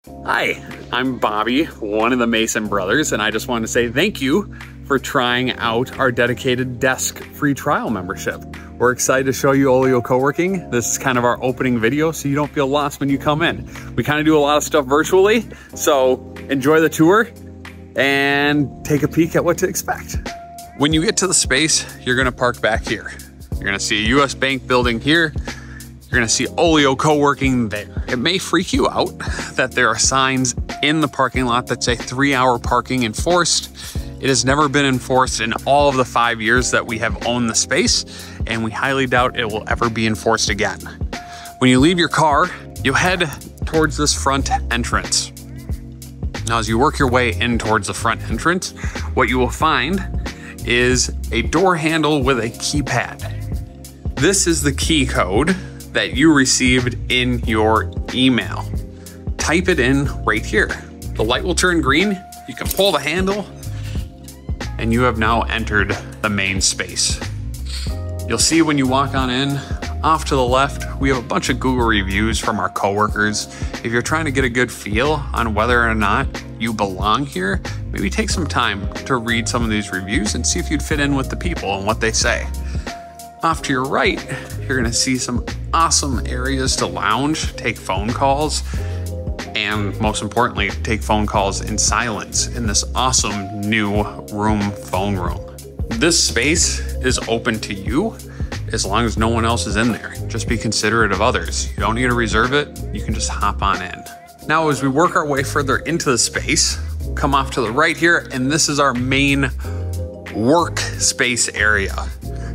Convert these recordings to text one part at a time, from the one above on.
Hi, I'm Bobby, one of the Mason brothers, and I just wanted to say thank you for trying out our dedicated desk free trial membership. We're excited to show you Olio Co-Working. This is kind of our opening video so you don't feel lost when you come in. We kind of do a lot of stuff virtually, so enjoy the tour and take a peek at what to expect. When you get to the space, you're gonna park back here. You're gonna see a US Bank building here. You're gonna see Olio Co-Working there. It may freak you out that there are signs in the parking lot that say 3-hour parking enforced. It has never been enforced in all of the 5 years that we have owned the space, and we highly doubt it will ever be enforced again. When you leave your car, you head towards this front entrance. Now, as you work your way in towards the front entrance, what you will find is a door handle with a keypad. This is the key code that you received in your email. Type it in right here. The light will turn green, you can pull the handle, and you have now entered the main space. You'll see when you walk on in, off to the left, we have a bunch of Google reviews from our coworkers. If you're trying to get a good feel on whether or not you belong here, maybe take some time to read some of these reviews and see if you'd fit in with the people and what they say. Off to your right, you're gonna see some awesome areas to lounge, take phone calls, and most importantly, take phone calls in silence in this awesome new phone room. This space is open to you as long as no one else is in there. Just be considerate of others. You don't need to reserve it, you can just hop on in. Now, as we work our way further into the space, come off to the right here, and this is our main workspace area.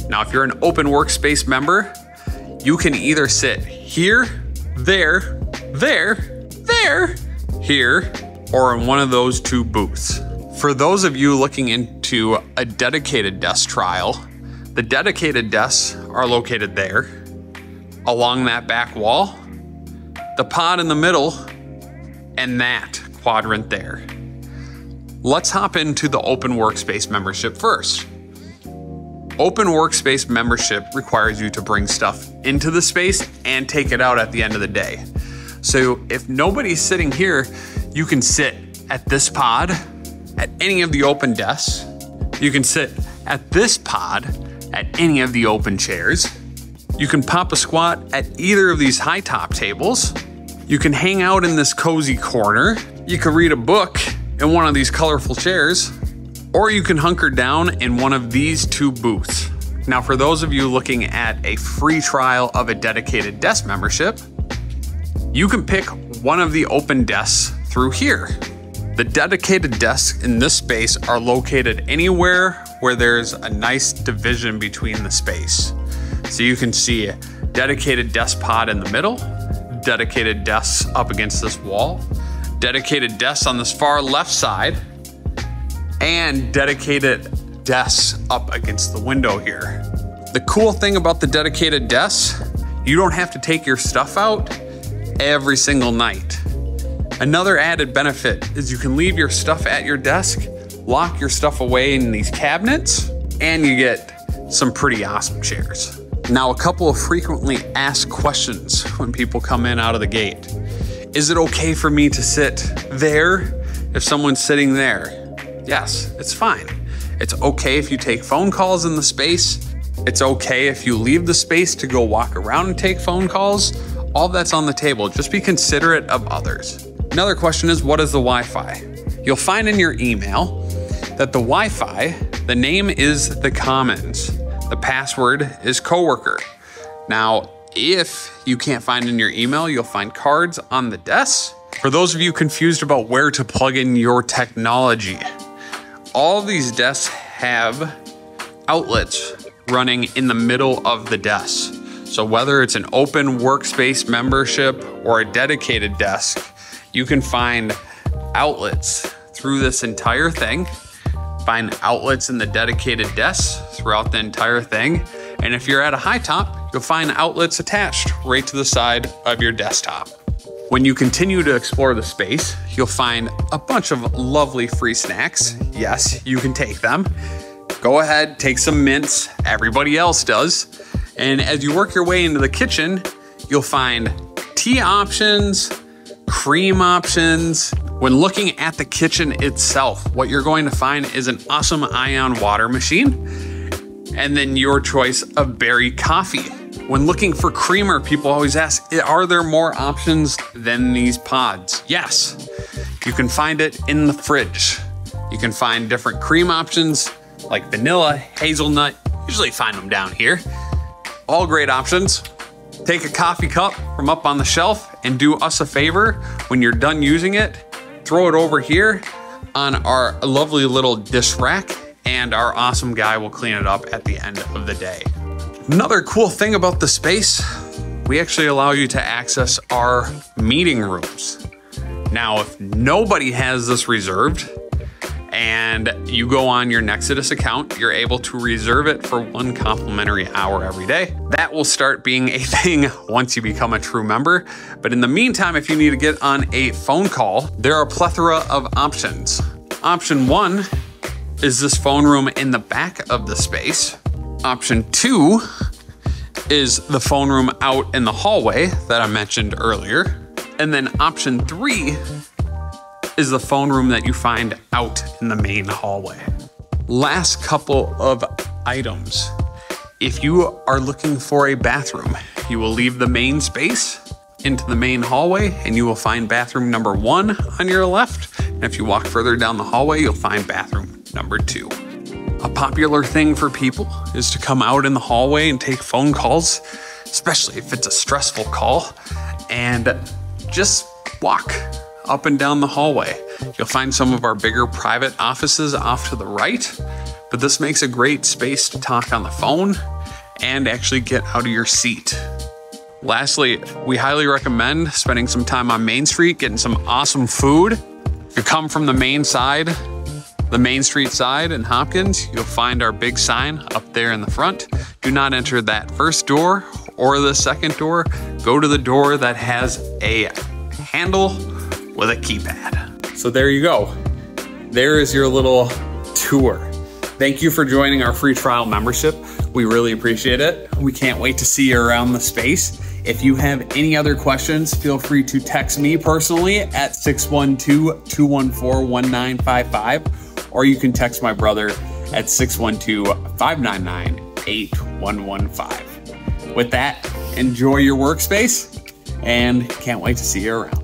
Now, if you're an open workspace member, you can either sit here, there, here, or in one of those two booths. For those of you looking into a dedicated desk trial, the dedicated desks are located there, along that back wall, the pod in the middle, and that quadrant there. Let's hop into the open workspace membership first. Open workspace membership requires you to bring stuff into the space and take it out at the end of the day. So if nobody's sitting here, you can sit at this pod, at any of the open desks. You can sit at this pod, at any of the open chairs. You can pop a squat at either of these high top tables. You can hang out in this cozy corner. You can read a book in one of these colorful chairs, or you can hunker down in one of these two booths. Now, for those of you looking at a free trial of a dedicated desk membership, you can pick one of the open desks through here. The dedicated desks in this space are located anywhere where there's a nice division between the space. So you can see a dedicated desk pod in the middle, dedicated desks up against this wall, dedicated desks on this far left side, and dedicated desks up against the window here. The cool thing about the dedicated desks, you don't have to take your stuff out every single night. Another added benefit is you can leave your stuff at your desk, lock your stuff away in these cabinets, and you get some pretty awesome chairs. Now, a couple of frequently asked questions when people come in out of the gate. Is it okay for me to sit there if someone's sitting there? Yes, it's fine. It's okay if you take phone calls in the space. It's okay if you leave the space to go walk around and take phone calls. All that's on the table. Just be considerate of others. Another question is, what is the Wi-Fi? You'll find in your email that the Wi-Fi, the name is the Commons. The password is Coworker. Now, if you can't find in your email, you'll find cards on the desk. For those of you confused about where to plug in your technology, all of these desks have outlets running in the middle of the desk. So whether it's an open workspace membership or a dedicated desk, you can find outlets through this entire thing, find outlets in the dedicated desks throughout the entire thing. And if you're at a high top, you'll find outlets attached right to the side of your desktop. When you continue to explore the space, you'll find a bunch of lovely free snacks. Yes, you can take them. Go ahead, take some mints. Everybody else does. And as you work your way into the kitchen, you'll find tea options, cream options. When looking at the kitchen itself, what you're going to find is an awesome ion water machine, and then your choice of berry coffee. When looking for creamer, people always ask, are there more options than these pods? Yes, you can find it in the fridge. You can find different cream options like vanilla, hazelnut, usually find them down here. All great options. Take a coffee cup from up on the shelf and do us a favor. When you're done using it, throw it over here on our lovely little dish rack, and our awesome guy will clean it up at the end of the day. Another cool thing about the space, we actually allow you to access our meeting rooms. Now, if nobody has this reserved and you go on your Nexodus account, you're able to reserve it for 1 complimentary hour every day. That will start being a thing once you become a true member. But in the meantime, if you need to get on a phone call, there are a plethora of options. Option 1 is this phone room in the back of the space. Option 2 is the phone room out in the hallway that I mentioned earlier. And then option 3 is the phone room that you find out in the main hallway. Last couple of items. If you are looking for a bathroom, you will leave the main space into the main hallway and you will find bathroom number 1 on your left. And if you walk further down the hallway, you'll find bathroom number 2. A popular thing for people is to come out in the hallway and take phone calls, especially if it's a stressful call, and just walk up and down the hallway. You'll find some of our bigger private offices off to the right, but this makes a great space to talk on the phone and actually get out of your seat. Lastly, we highly recommend spending some time on Main Street, getting some awesome food. If you come from the main Street side in Hopkins, you'll find our big sign up there in the front. Do not enter that first door or the second door. Go to the door that has a handle with a keypad. So there you go. There is your little tour. Thank you for joining our free trial membership. We really appreciate it. We can't wait to see you around the space. If you have any other questions, feel free to text me personally at 612-214-1955, or you can text my brother at 612-599-8115. With that, enjoy your workspace and can't wait to see you around.